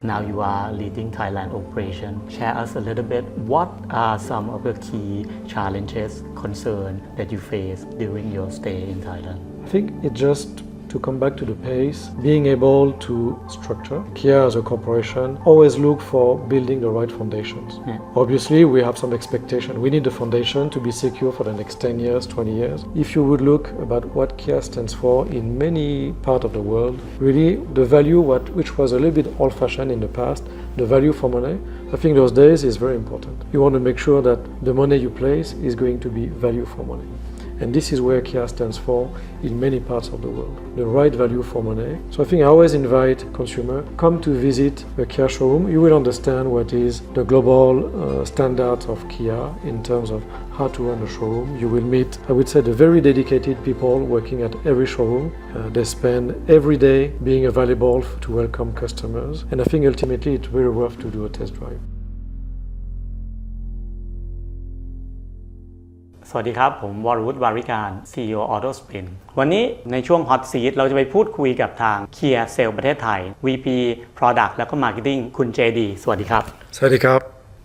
Now you are leading Thailand operation. Share us a little bit. What are some of the key challenges, concerns that you face during your stay in Thailand? I think it just to come back to the pace, being able to structure. Kia as a corporation always look for building the right foundations. Obviously, we have some expectation. We need the foundation to be secure for the next 10 years, 20 years. If you would look about what Kia stands for in many parts of the world, really the value which was a little bit old-fashioned in the past, the value for money, I think those days is very important. You want to make sure that the money you place is going to be value for money. And this is where Kia stands for in many parts of the world, the right value for money. So I think I always invite consumer, come to visit a Kia showroom. You will understand what is the global standards of Kia in terms of how to run a showroom. You will meet, I would say, the very dedicated people working at every showroom. They spend every day being available to welcome customers. And I think ultimately it's very worth to do a test drive. สวัสดีครับผมวรวุฒิวาริการ CEO Autospinn วันนี้ในช่วง Hot Seat เราจะไปพูดคุยกับทาง Kia Sales ประเทศไทย VP Product แล้วก็ Marketing คุณ JD สวัสดีครับ สวัสดีครับ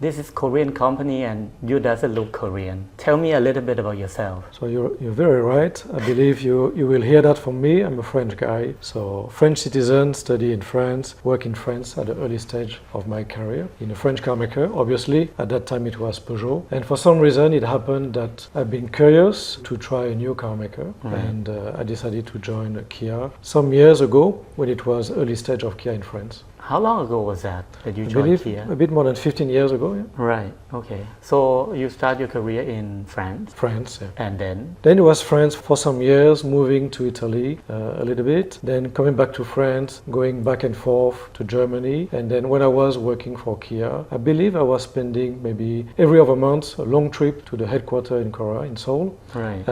This is Korean company and you doesn't look Korean. Tell me a little bit about yourself. So you're very right. I believe you will hear that from me. I'm a French guy. So French citizen, study in France, work in France at the early stage of my career in a French car maker. Obviously, at that time it was Peugeot. And for some reason it happened that I've been curious to try a new car maker. And I decided to join Kia some years ago when it was early stage of Kia in France. How long ago was that you joined Kia? A bit more than 15 years ago, yeah. Right, okay. So you start your career in France? France, yeah. And then? Then it was France for some years, moving to Italy a little bit, then coming back to France, going back and forth to Germany. And then when I was working for Kia, I believe I was spending maybe every other month a long trip to the headquarters in Korea, in Seoul, right.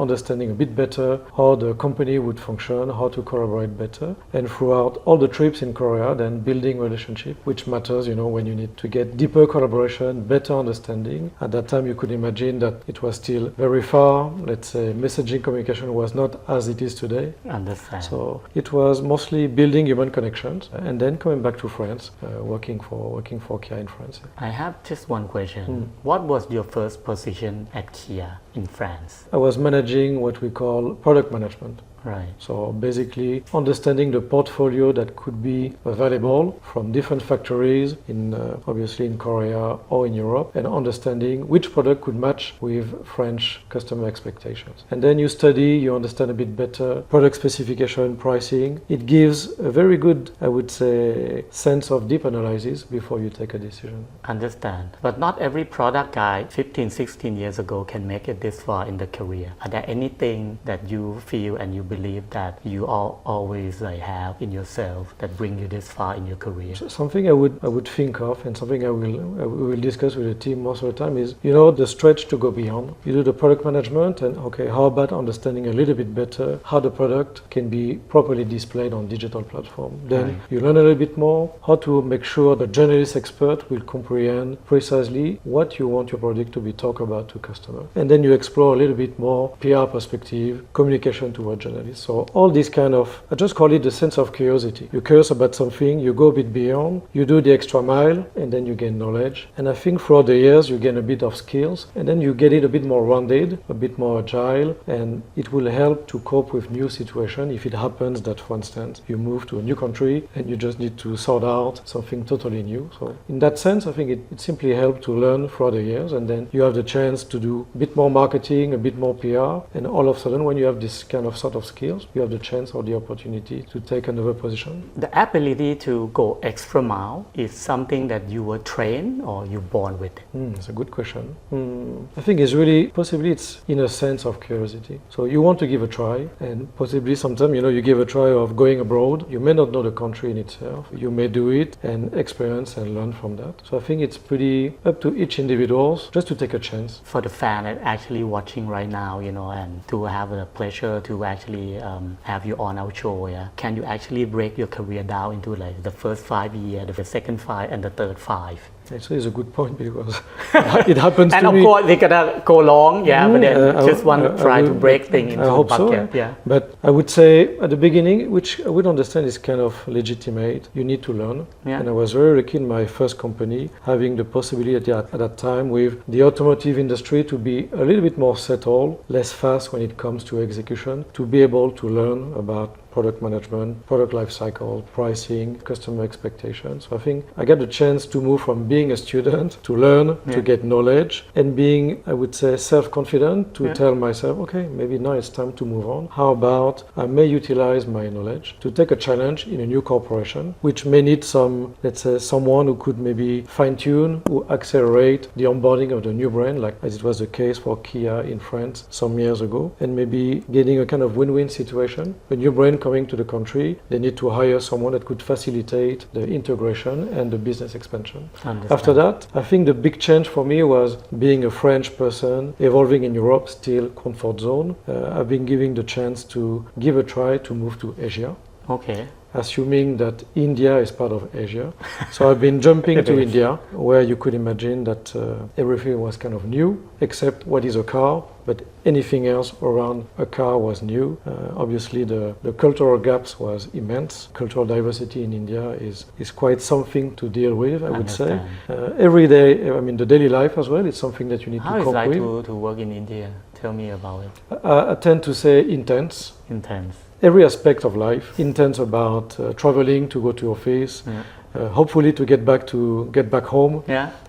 Understanding a bit better how the company would function, how to collaborate better. And throughout all the trips in Korea, and building relationship, which matters, when you need to get deeper collaboration, better understanding. At that time, you could imagine that it was still very far. Let's say messaging communication was not as it is today. Understand. So it was mostly building human connections, and then coming back to France, working for Kia in France. I have just one question. What was your first position at Kia in France? I was managing what we call product management. Right. So basically understanding the portfolio that could be available from different factories obviously in Korea or in Europe, and understanding which product could match with French customer expectations. And then you study, you understand a bit better product specification, pricing. It gives a very good, I would say, sense of deep analysis before you take a decision. Understand. But not every product guy 15, 16 years ago can make it this far in the career. Are there anything that you feel and you believe that you always have in yourself that bring you this far in your career? So something I would think of, and something I will discuss with the team most of the time is, the stretch to go beyond. You do the product management, and okay, how about understanding a little bit better how the product can be properly displayed on digital platform? Then right. You learn a little bit more how to make sure the journalist expert will comprehend precisely what you want your product to be talked about to customer. And then you explore a little bit more PR perspective, communication toward journalists. So all this kind of, I just call it the sense of curiosity. You're curious about something, you go a bit beyond, you do the extra mile, and then you gain knowledge. And I think throughout the years you gain a bit of skills, and then you get it a bit more rounded, a bit more agile, and it will help to cope with new situations. If it happens that, for instance, you move to a new country and you just need to sort out something totally new. So in that sense, I think it simply helps to learn throughout the years, and then you have the chance to do a bit more marketing, a bit more PR, and all of a sudden when you have this kind of sort of skills, you have the chance or the opportunity to take another position. The ability to go extra mile is something that you were trained or you born with it? That's a good question. I think it's really, possibly it's in a sense of curiosity. So you want to give a try, and possibly sometimes, you give a try of going abroad. You may not know the country in itself. You may do it and experience and learn from that. So I think it's pretty up to each individual just to take a chance. For the fan that actually watching right now, and to have the pleasure to actually have you on our show, can you actually break your career down into like the first 5 years, the second 5, and the third 5? Actually, it's a good point because it happens And to of me. course, they're gonna go long, but then just want to try to break things into I hope bucket. so. But I would say at the beginning, which I would understand is kind of legitimate, you need to learn. And I was very lucky in my first company having the possibility at that time with the automotive industry to be a little bit more settled, less fast when it comes to execution, to be able to learn about product management, product life cycle, pricing, customer expectations. So I think I got the chance to move from being a student to learn, to get knowledge, and being, I would say, self-confident to tell myself, okay, maybe now it's time to move on. How about I may utilize my knowledge to take a challenge in a new corporation, which may need some, let's say, someone who could maybe fine-tune or accelerate the onboarding of the new brand, like as it was the case for Kia in France some years ago, and maybe getting a kind of win-win situation. A new brand coming to the country, they need to hire someone that could facilitate the integration and the business expansion. After that, I think the big change for me was being a French person, evolving in Europe, still comfort zone. I've been given the chance to give a try to move to Asia. Okay. Assuming that India is part of Asia. So I've been jumping to India, where you could imagine that everything was kind of new, except what is a car, but anything else around a car was new. Obviously, the cultural gaps was immense. Cultural diversity in India is quite something to deal with, I would say. Every day, I mean, the daily life as well, it's something that you need to cope with. How is it like to work in India? Tell me about it. I tend to say intense. Intense. Every aspect of life, intense about traveling to go to office, hopefully to get back home,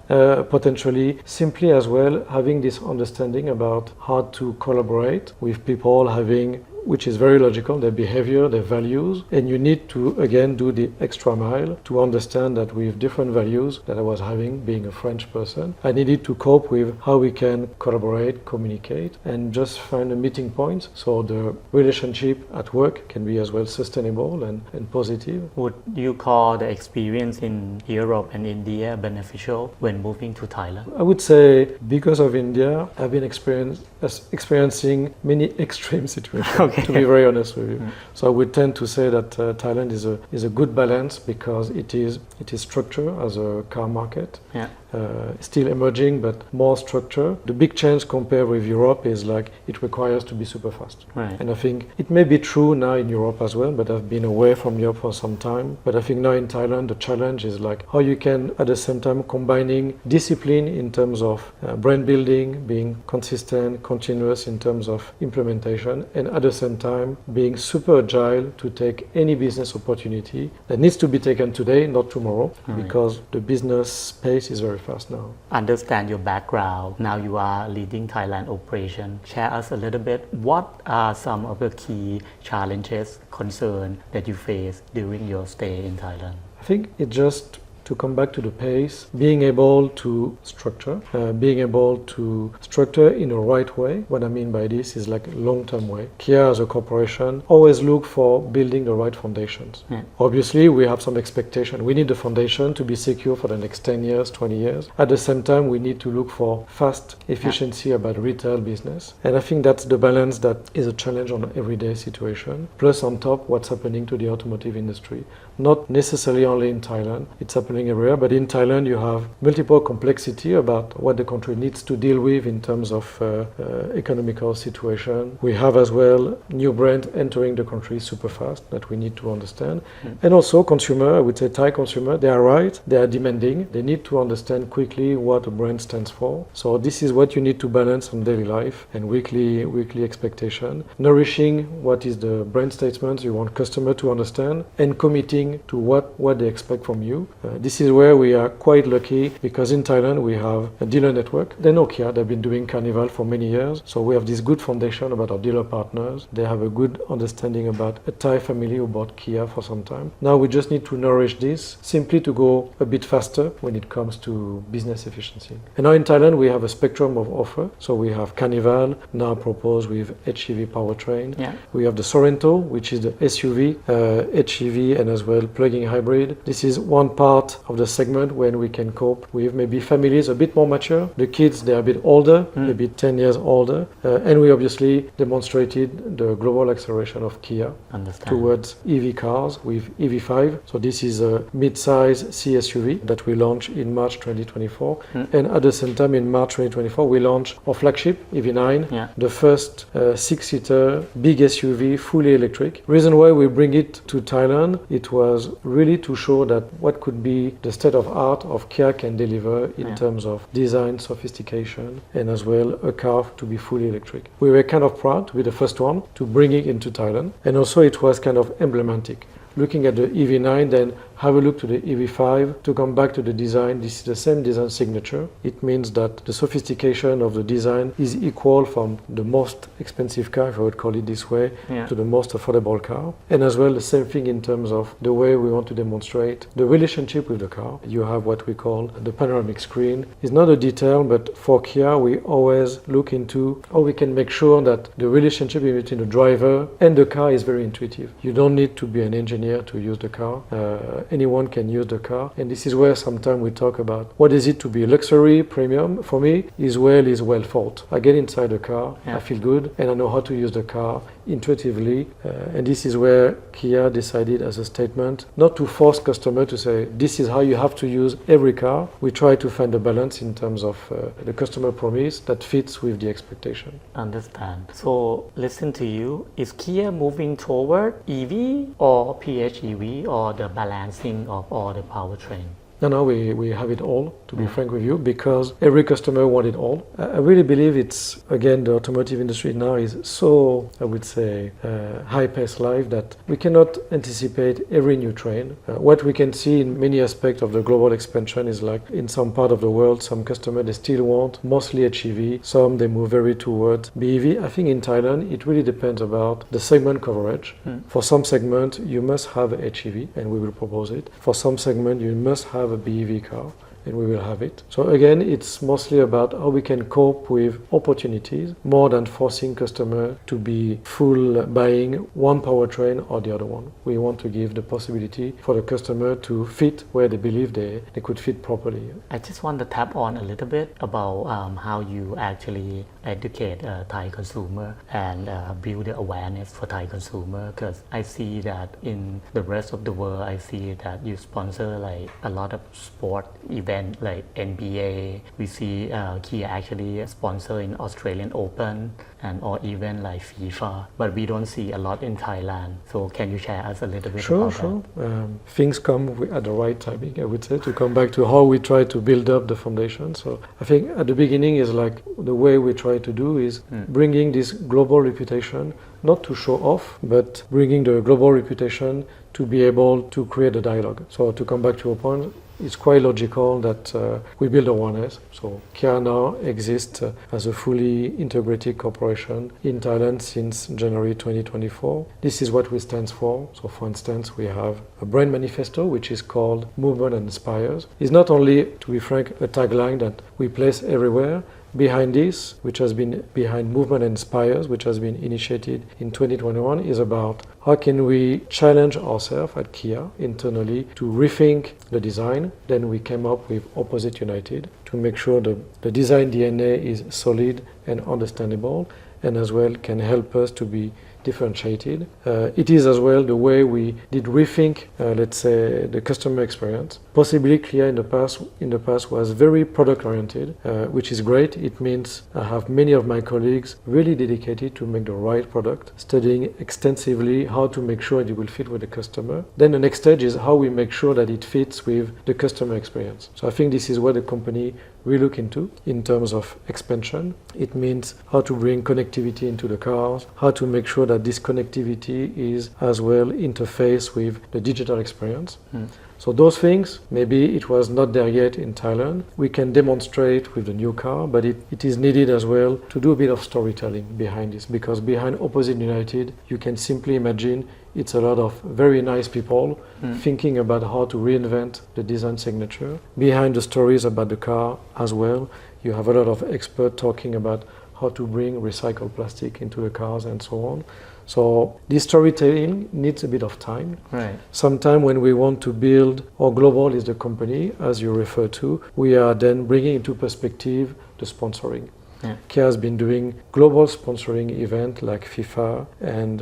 potentially simply as well having this understanding about how to collaborate with people, having, which is very logical, their behavior, their values, and you need to again do the extra mile to understand that with different values that I was having being a French person, I needed to cope with how we can collaborate, communicate, and just find a meeting point so the relationship at work can be as well sustainable and positive. Would you call the experience in Europe and India beneficial when moving to Thailand? I would say because of India, I've been experiencing many extreme situations. To be very honest with you. So I would tend to say that Thailand is a good balance because it is structured as a car market. Still emerging, but more structure. The big change compared with Europe is like it requires to be super fast. And I think it may be true now in Europe as well, but I've been away from Europe for some time. But I think now in Thailand, the challenge is like how you can at the same time combining discipline in terms of brand building, being consistent, continuous in terms of implementation, and at the same time being super agile to take any business opportunity that needs to be taken today, not tomorrow, because the business pace is very fast now. Understand your background. Now you are leading Thailand operation. Share us a little bit. What are some of the key challenges, concerns that you face during your stay in Thailand? I think it just to come back to the pace, being able to structure in a right way. What I mean by this is like long-term way. Kia as a corporation always look for building the right foundations. Obviously, we have some expectation. We need the foundation to be secure for the next 10 years, 20 years. At the same time, we need to look for fast efficiency about retail business. And I think that's the balance that is a challenge on an everyday situation. Plus on top, what's happening to the automotive industry. Not necessarily only in Thailand, it's happening everywhere, but in Thailand you have multiple complexity about what the country needs to deal with in terms of economical situation. We have as well new brand entering the country super fast that we need to understand. And also consumer, I would say Thai consumer, they are right, they are demanding, they need to understand quickly what a brand stands for. So this is what you need to balance on daily life and weekly expectation, nourishing what is the brand statements you want customer to understand and committing to what they expect from you. This is where we are quite lucky because in Thailand we have a dealer network. They know Kia, they've been doing Carnival for many years. So we have this good foundation about our dealer partners. They have a good understanding about a Thai family who bought Kia for some time. Now we just need to nourish this simply to go a bit faster when it comes to business efficiency. And now in Thailand we have a spectrum of offer. So we have Carnival now proposed with HEV powertrain. We have the Sorento, which is the SUV, HEV and as well well plug-in hybrid. This is one part of the segment when we can cope with maybe families a bit more mature. The kids, they are a bit older, maybe 10 years older. And we obviously demonstrated the global acceleration of Kia towards EV cars with EV5. So this is a mid-size CSUV that we launched in March 2024. And at the same time in March 2024, we launched our flagship EV9, the first six-seater big SUV fully electric. Reason why we bring it to Thailand, it was really to show that what could be the state of art of Kia can deliver in terms of design, sophistication, and as well a car to be fully electric. We were kind of proud to be the first one to bring it into Thailand, and also it was kind of emblematic. Looking at the EV9, then have a look to the EV5. To come back to the design, this is the same design signature. It means that the sophistication of the design is equal from the most expensive car, if I would call it this way, to the most affordable car. And as well, the same thing in terms of the way we want to demonstrate the relationship with the car. You have what we call the panoramic screen. It's not a detail, but for Kia, we always look into how we can make sure that the relationship between the driver and the car is very intuitive. You don't need to be an engineer to use the car. Anyone can use the car, and this is where sometimes we talk about what is it to be luxury, premium. For me, is well thought. I get inside the car, I feel good, and I know how to use the car intuitively. And this is where Kia decided as a statement not to force customer to say this is how you have to use every car. We try to find a balance in terms of the customer promise that fits with the expectation. Understand. So listen to you. Is Kia moving toward EV or PHEV or the balancing of all the powertrain? No, we have it all, to be frank with you, because every customer wants it all. I really believe it's, again, the automotive industry now is so, I would say, high-paced life that we cannot anticipate every new trend. What we can see in many aspects of the global expansion is like in some part of the world, some customers, they still want mostly HEV, some they move very towards BEV. I think in Thailand, it really depends about the segment coverage. For some segment, you must have HEV, and we will propose it. For some segment, you must have a BEV car, and we will have it. So again, it's mostly about how we can cope with opportunities more than forcing customer to be full buying one powertrain or the other one. We want to give the possibility for the customer to fit where they believe they could fit properly. I just want to tap on a little bit about how you actually educate Thai consumer and build the awareness for Thai consumer, because I see that in the rest of the world, I see that you sponsor like a lot of sport events like NBA. We see Kia actually sponsoring Australian Open and or even like FIFA, but we don't see a lot in Thailand. So can you share us a little bit about that? Things come at the right timing, I would say, to come back to how we try to build up the foundation. So I think at the beginning is like the way we try to do is bringing this global reputation, not to show off, but bringing the global reputation to be able to create a dialogue. So to come back to your point, it's quite logical that we build awareness. So Kia now exists as a fully integrated corporation in Thailand since January 2024. This is what we stand for. So for instance, we have a brand manifesto which is called Movement and Inspires. It's not only, to be frank, a tagline that we place everywhere. Behind this, which has been behind Movement and Inspires, which has been initiated in 2021, is about how can we challenge ourselves at Kia internally to rethink the design. Then we came up with Opposite United to make sure the design DNA is solid and understandable, and as well can help us to be differentiated. It is as well the way we did rethink, let's say, the customer experience. Possibly Kia in the past was very product oriented, which is great. It means I have many of my colleagues really dedicated to make the right product, studying extensively how to make sure it will fit with the customer. Then the next stage is how we make sure that it fits with the customer experience. So I think this is what the company we look into in terms of expansion. It means how to bring connectivity into the cars, how to make sure that this connectivity is as well interface with the digital experience. So those things, maybe it was not there yet in Thailand. We can demonstrate with the new car, but it is needed as well to do a bit of storytelling behind this, because behind Opposite United, you can simply imagine it's a lot of very nice people thinking about how to reinvent the design signature. Behind the stories about the car as well, you have a lot of experts talking about how to bring recycled plastic into the cars and so on. So this storytelling needs a bit of time. Right. Sometime when we want to build, or global is the company, as you refer to, we are then bringing into perspective the sponsoring. Yeah. Kia has been doing global sponsoring events like FIFA and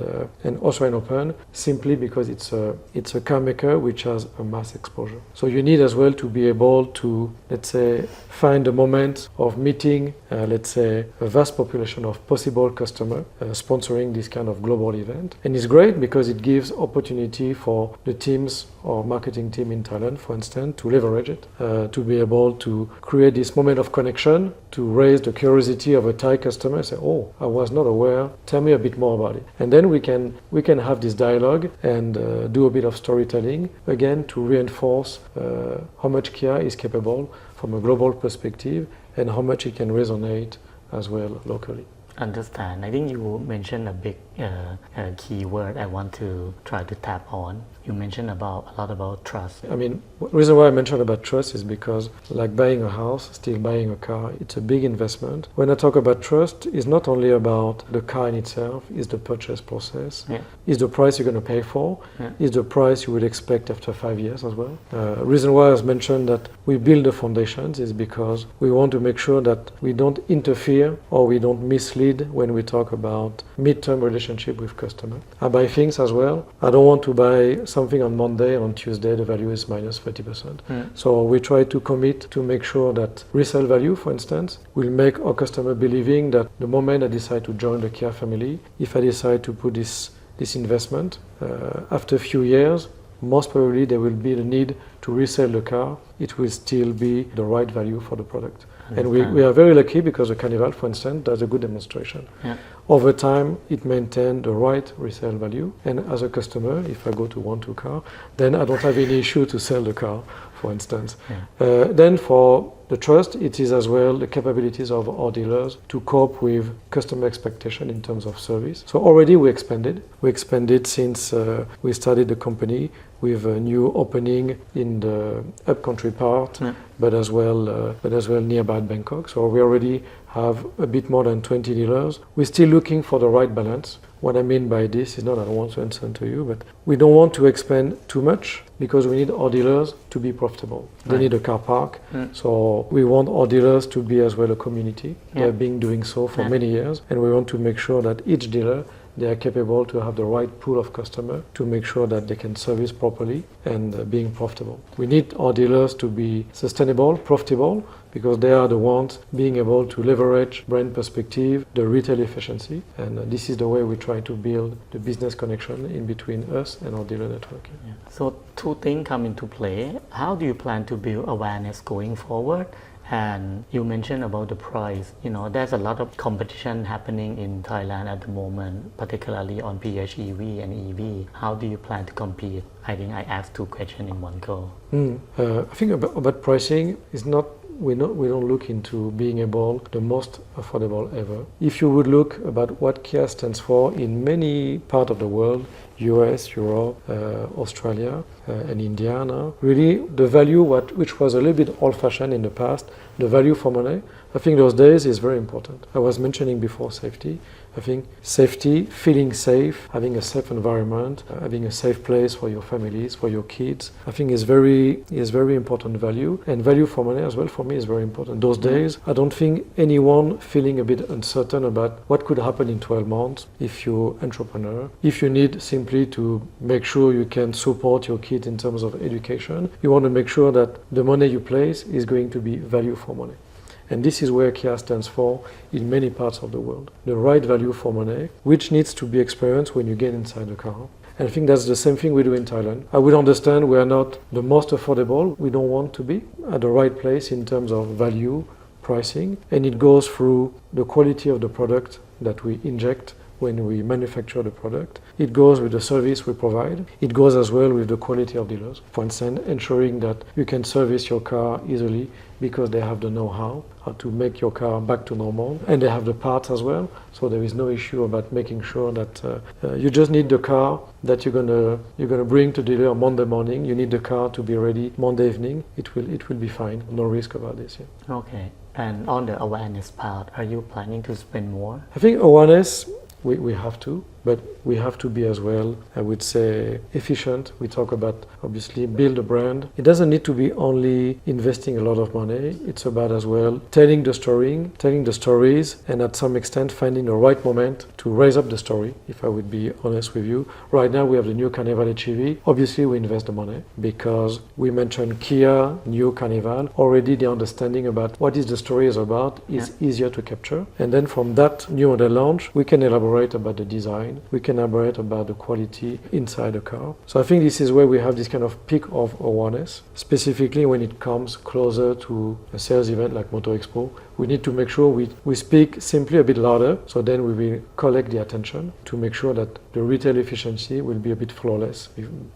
Australian Open simply because it's a car maker which has a mass exposure. So you need as well to be able to, let's say, find a moment of meeting, let's say, a vast population of possible customers sponsoring this kind of global event. And it's great because it gives opportunity for the teams or marketing team in Thailand, for instance, to leverage it, to be able to create this moment of connection, to raise the curiosity of a Thai customer and say, oh, I was not aware, tell me a bit more about it. And then we can have this dialogue and do a bit of storytelling, again, to reinforce how much Kia is capable from a global perspective and how much it can resonate as well locally. Understand. I think you mentioned a big key word I want to try to tap on. You mentioned a lot about trust. I mean, the reason why I mentioned about trust is because like buying a house, still buying a car, it's a big investment. When I talk about trust, it's not only about the car in itself, it's the purchase process, it's the price you're going to pay for, it's the price you would expect after 5 years as well. The reason why I mentioned that we build the foundations is because we want to make sure that we don't interfere or we don't mislead when we talk about mid-term relationship with customer. I buy things as well. I don't want to buy something on Monday and on Tuesday the value is minus 30%. So we try to commit to make sure that resale value, for instance, will make our customer believing that the moment I decide to join the Kia family, if I decide to put this investment, after a few years, most probably there will be the need to resell the car. It will still be the right value for the product. And we are very lucky because the Carnival, for instance, does a good demonstration. Over time, it maintains the right resale value. And as a customer, if I go to want to car, then I don't have any issue to sell the car, for instance. Then for the trust, it is as well the capabilities of our dealers to cope with customer expectation in terms of service. So already we expanded. We expanded since we started the company with a new opening in the upcountry part, but as well nearby Bangkok. So we already have a bit more than 20 dealers. We're still looking for the right balance. What I mean by this is not I don't want to answer to you, but we don't want to expand too much because we need our dealers to be profitable. They need a car park. So we want our dealers to be as well a community. They have been doing so for many years. And we want to make sure that each dealer, they are capable to have the right pool of customer to make sure that they can service properly and being profitable. We need our dealers to be sustainable, profitable, because they are the ones being able to leverage brand perspective, the retail efficiency, and this is the way we try to build the business connection in between us and our dealer network. So two things come into play. How do you plan to build awareness going forward? And you mentioned about the price. You know, there's a lot of competition happening in Thailand at the moment, particularly on PHEV and EV. How do you plan to compete? I think I asked two questions in one go. I think about pricing is not. We don't look into being able the most affordable ever. If you would look about what Kia stands for in many parts of the world, US, Europe, Australia, and India now, really the value which was a little bit old-fashioned in the past, the value for money, I think those days is very important. I was mentioning before safety. I think safety, feeling safe, having a safe environment, having a safe place for your families, for your kids, I think is very important value. And value for money as well for me is very important. Those days, I don't think anyone feeling a bit uncertain about what could happen in 12 months if you're entrepreneur, if you need simply to make sure you can support your kids in terms of education, you want to make sure that the money you place is going to be value for money. And this is where Kia stands for in many parts of the world. The right value for money, which needs to be experienced when you get inside the car. And I think that's the same thing we do in Thailand. I would understand we are not the most affordable. We don't want to be at the right place in terms of value, pricing. And it goes through the quality of the product that we inject when we manufacture the product. It goes with the service we provide. It goes as well with the quality of dealers. For instance, ensuring that you can service your car easily because they have the know-how to make your car back to normal, and they have the parts as well. So there is no issue about making sure that you just need the car that you're gonna bring to dealer on Monday morning. You need the car to be ready Monday evening. It will be fine. No risk about this. Okay. And on the awareness part, are you planning to spend more? I think awareness. We have to. but we have to be as well, I would say, efficient. We talk about obviously build a brand. It doesn't need to be only investing a lot of money. It's about as well telling the stories, and at some extent finding the right moment to raise up the story, if I would be honest with you. Right now we have the new Carnival HEV. Obviously we invest the money because we mentioned Kia, new Carnival. Already the understanding about what is the story is about is easier to capture. And then from that new model launch, we can elaborate about the design. We can elaborate about the quality inside the car. So I think this is where we have this kind of peak of awareness, specifically when it comes closer to a sales event like Motor Expo. We need to make sure we speak simply a bit louder, so then we will collect the attention to make sure that the retail efficiency will be a bit flawless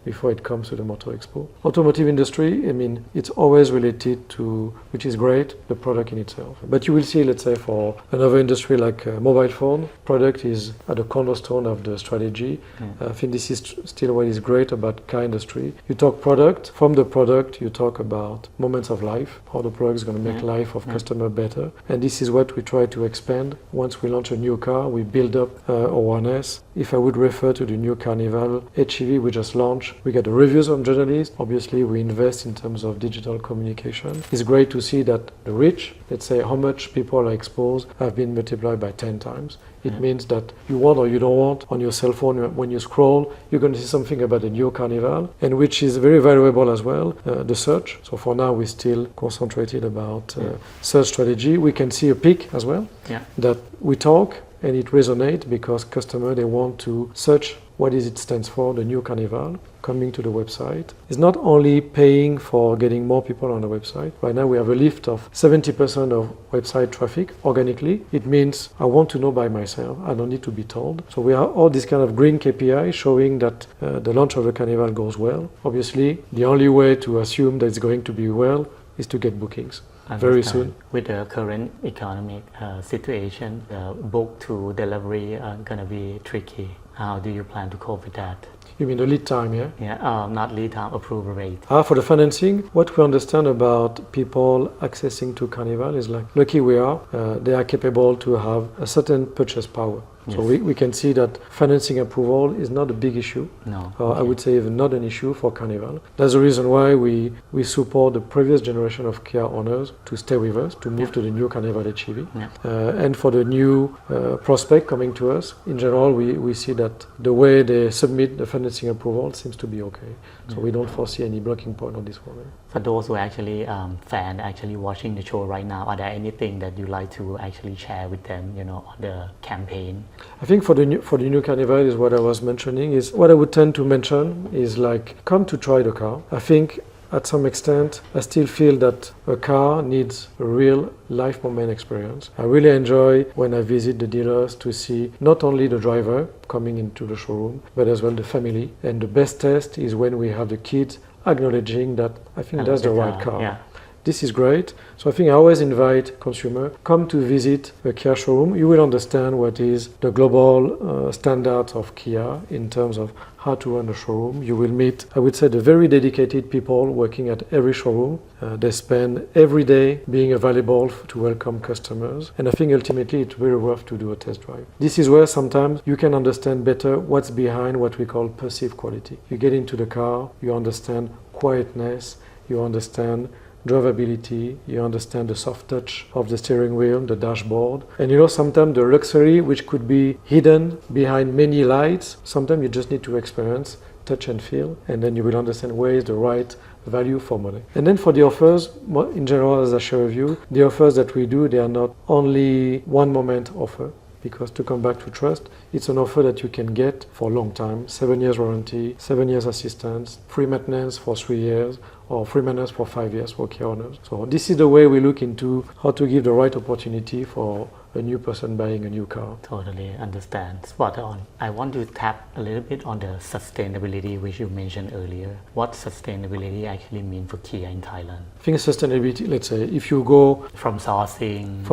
before it comes to the Motor Expo. Automotive industry, I mean, it's always related to, which is great, the product in itself. But you will see, let's say, for another industry like mobile phone, product is at the cornerstone of the strategy. I think this is still what is great about car industry. You talk product, from the product you talk about moments of life, how the product is going to make life of customer better. And this is what we try to expand. Once we launch a new car, we build up awareness. If I would refer to the new Carnival HEV we just launched, we get the reviews from journalists. Obviously, we invest in terms of digital communication. It's great to see that the reach, let's say how much people are exposed, have been multiplied by 10 times. It means that you want or you don't want, on your cell phone, when you scroll, you're going to see something about the new Carnival, and which is very valuable as well, the search. So for now, we're still concentrated about search strategy. We can see a peak as well, that we talk and it resonates because customers, they want to search what is it stands for, the new Carnival, coming to the website. It's not only paying for getting more people on the website. Right now we have a lift of 70% of website traffic organically. It means I want to know by myself. I don't need to be told. So we have all these kind of green KPI showing that the launch of the Carnival goes well. Obviously, the only way to assume that it's going to be well is to get bookings. Very soon. With the current economic situation, book to delivery are going to be tricky. How do you plan to cope with that? You mean the lead time, yeah? Yeah, not lead time, approval rate. For the financing, what we understand about people accessing to Carnival is like, lucky we are, they are capable to have a certain purchase power. So we can see that financing approval is not a big issue. No. I would say even not an issue for Carnival. That's the reason why we support the previous generation of Kia owners to stay with us, to move to the new Carnival HEV. And for the new prospect coming to us, in general, we see that the way they submit the financing approval seems to be okay. So we don't foresee any blocking point on this one. For those who are actually fans actually watching the show right now, are there anything that you like to actually share with them, on the campaign? I think for the new Carnival is what I was mentioning, is what I would tend to mention is like, come to try the car. I think at some extent, I still feel that a car needs a real life moment experience. I really enjoy when I visit the dealers to see not only the driver coming into the showroom, but as well the family. And the best test is when we have the kids acknowledging that I think that's the right car. Yeah. This is great. So I think I always invite consumer, come to visit a Kia showroom. You will understand what is the global standards of Kia in terms of how to run a showroom. You will meet, I would say, the very dedicated people working at every showroom. They spend every day being available to welcome customers. And I think ultimately it's very worth to do a test drive. This is where sometimes you can understand better what's behind what we call perceived quality. You get into the car, you understand quietness, you understand drivability, you understand the soft touch of the steering wheel, the dashboard. And sometimes the luxury which could be hidden behind many lights, sometimes you just need to experience, touch and feel, and then you will understand where is the right value for money. And then for the offers, in general, as I share with you, the offers that we do, they are not only one moment offer. Because to come back to trust, it's an offer that you can get for a long time. 7 years warranty, 7 years assistance, free maintenance for 3 years, or free maintenance for 5 years for Kia owners. So this is the way we look into how to give the right opportunity for a new person buying a new car. Totally understand. Spot on. I want to tap a little bit on the sustainability which you mentioned earlier. What sustainability actually mean for Kia in Thailand? I think sustainability, let's say, if you go from sourcing,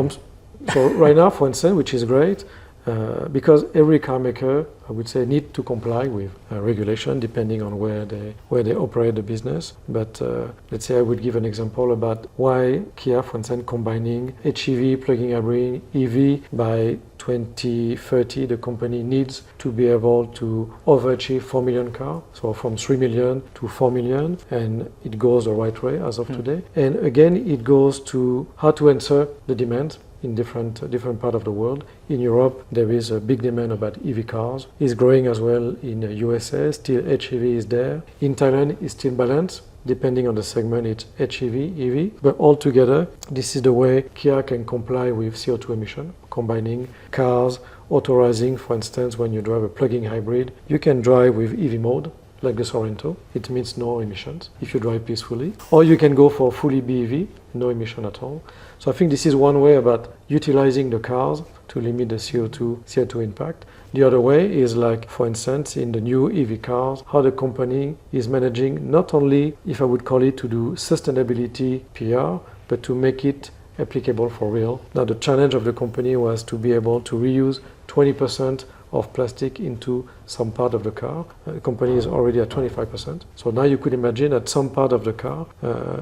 so right now, for instance, which is great, because every car maker, I would say, need to comply with regulation depending on where they operate the business. But let's say I would give an example about why Kia, for instance, combining HEV, plug-in hybrid, EV by 2030 the company needs to be able to overachieve 4 million cars, so from 3 million to 4 million, and it goes the right way as of today. And again, it goes to how to answer the demand in different part of the world. In Europe, there is a big demand about EV cars. It's growing as well in the USA. Still, HEV is there. In Thailand, it's still balanced. Depending on the segment, it's HEV, EV. But altogether, this is the way Kia can comply with CO2 emission, combining cars, authorizing, for instance, when you drive a plug-in hybrid, you can drive with EV mode, like the Sorento. It means no emissions if you drive peacefully. Or you can go for fully BEV, no emission at all. So I think this is one way about utilizing the cars to limit the CO2 impact. The other way is like, for instance, in the new EV cars, how the company is managing not only, if I would call it, to do sustainability PR, but to make it applicable for real. Now the challenge of the company was to be able to reuse 20% of plastic into some part of the car. The company is already at 25%. So now you could imagine that some part of the car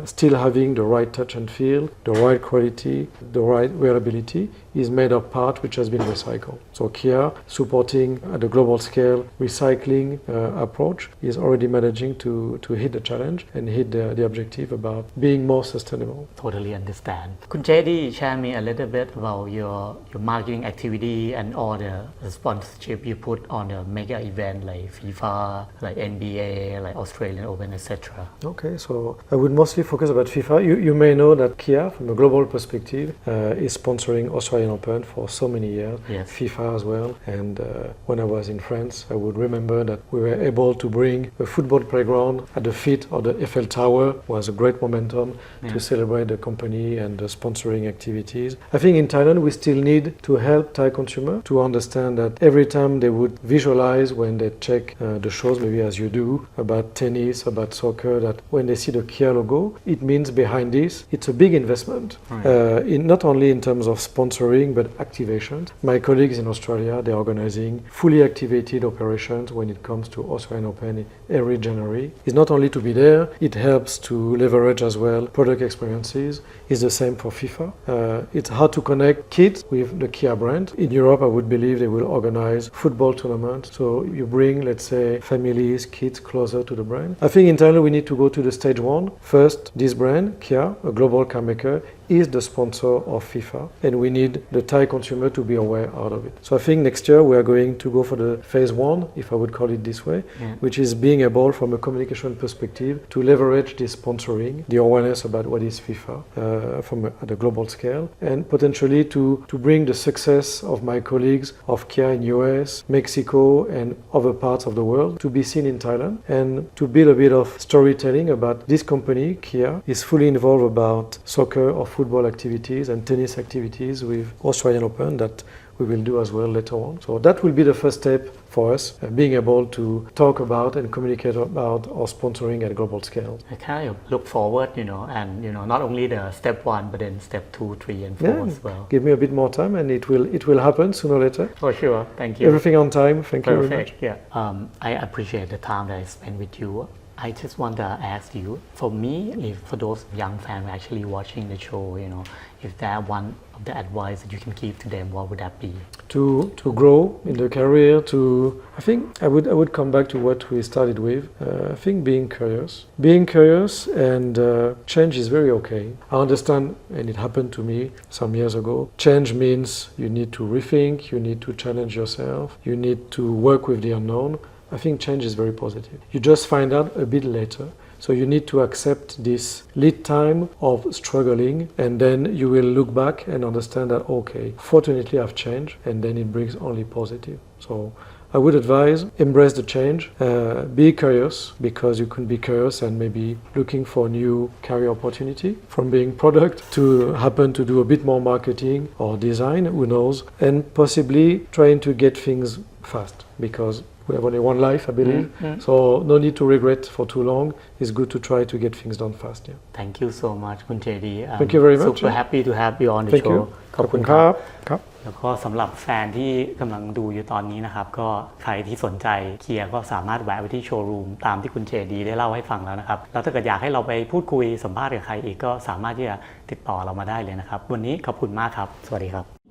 still having the right touch and feel, the right quality, the right reliability is made of part which has been recycled. So Kia, supporting at the global scale recycling approach, is already managing to hit the challenge and hit the objective about being more sustainable. Totally understand. Kun JD, share me a little bit about your marketing activity and all the sponsorship you put on the mega event like FIFA, like NBA, like Australian Open, etc. Okay, so I would mostly focus about FIFA. You may know that Kia, from a global perspective, is sponsoring Australian Open for so many years, yes. FIFA as well. And when I was in France, I would remember that we were able to bring a football playground at the feet of the Eiffel Tower. Was a great momentum to celebrate the company and the sponsoring activities. I think in Thailand we still need to help Thai consumers to understand that every time they would visualize when they check the shows, maybe as you do, about tennis, about soccer, that when they see the Kia logo, it means behind this, it's a big investment. Right. Not only in terms of sponsoring, but activations. My colleagues in Australia, they're organizing fully activated operations when it comes to Australian Open every January. It's not only to be there, it helps to leverage as well product experiences. It's the same for FIFA. It's how to connect kids with the Kia brand. In Europe, I would believe they will organize football tournaments. So you bring, let's say, families, kids closer to the brand. I think in Thailand we need to go to the stage one. First, this brand, Kia, a global car maker, is the sponsor of FIFA, and we need the Thai consumer to be aware out of it. So I think next year we are going to go for the phase one, if I would call it this way, which is being able, from a communication perspective, to leverage this sponsoring, the awareness about what is FIFA at a global scale, and potentially to bring the success of my colleagues of Kia in US, Mexico, and other parts of the world to be seen in Thailand, and to build a bit of storytelling about this company, Kia, is fully involved about soccer or football activities and tennis activities with Australian Open that we will do as well later on. So that will be the first step for us, being able to talk about and communicate about our sponsoring at a global scale. I kind of look forward, and not only the step 1, but then step 2, 3, and 4 as well. Give me a bit more time, and it will happen sooner or later. For sure, thank you. Everything on time. Thank you very much. Yeah. I appreciate the time that I spent with you. I just want to ask you, for me, for those young fans actually watching the show, if there one of the advice that you can give to them, what would that be? To grow in the career, I think I would come back to what we started with. I think being curious and change is very okay. I understand, and it happened to me some years ago. Change means you need to rethink, you need to challenge yourself, you need to work with the unknown. I think change is very positive. You just find out a bit later. So you need to accept this lead time of struggling, and then you will look back and understand that, okay, fortunately I've changed, and then it brings only positive. So I would advise, embrace the change, be curious, because you can be curious and maybe looking for new career opportunity, from being product to happen to do a bit more marketing or design, who knows, and possibly trying to get things fast, because we have only one life, I believe. So no need to regret for too long. It's good to try to get things done fast. Yeah. Thank you so much, Kun JD. Thank you very much. Super happy to have you on the Thank show. ขอบคุณครับ แล้วก็สำหรับแฟนที่กำลังดูอยู่ตอนนี้นะครับก็ใครที่สนใจเคียร์ก็สามารถแวะไปที่โชว์รูมตามที่คุณJDได้เล่าให้ฟังแล้วนะครับแล้วถ้าเกิดอยากให้เราไปพูดคุยสัมภาษณ์กับใครอีกก็สามารถที่จะติดต่อเรามาได้เลยนะครับวันนี้ขอบคุณมากครับสวัสดีครับ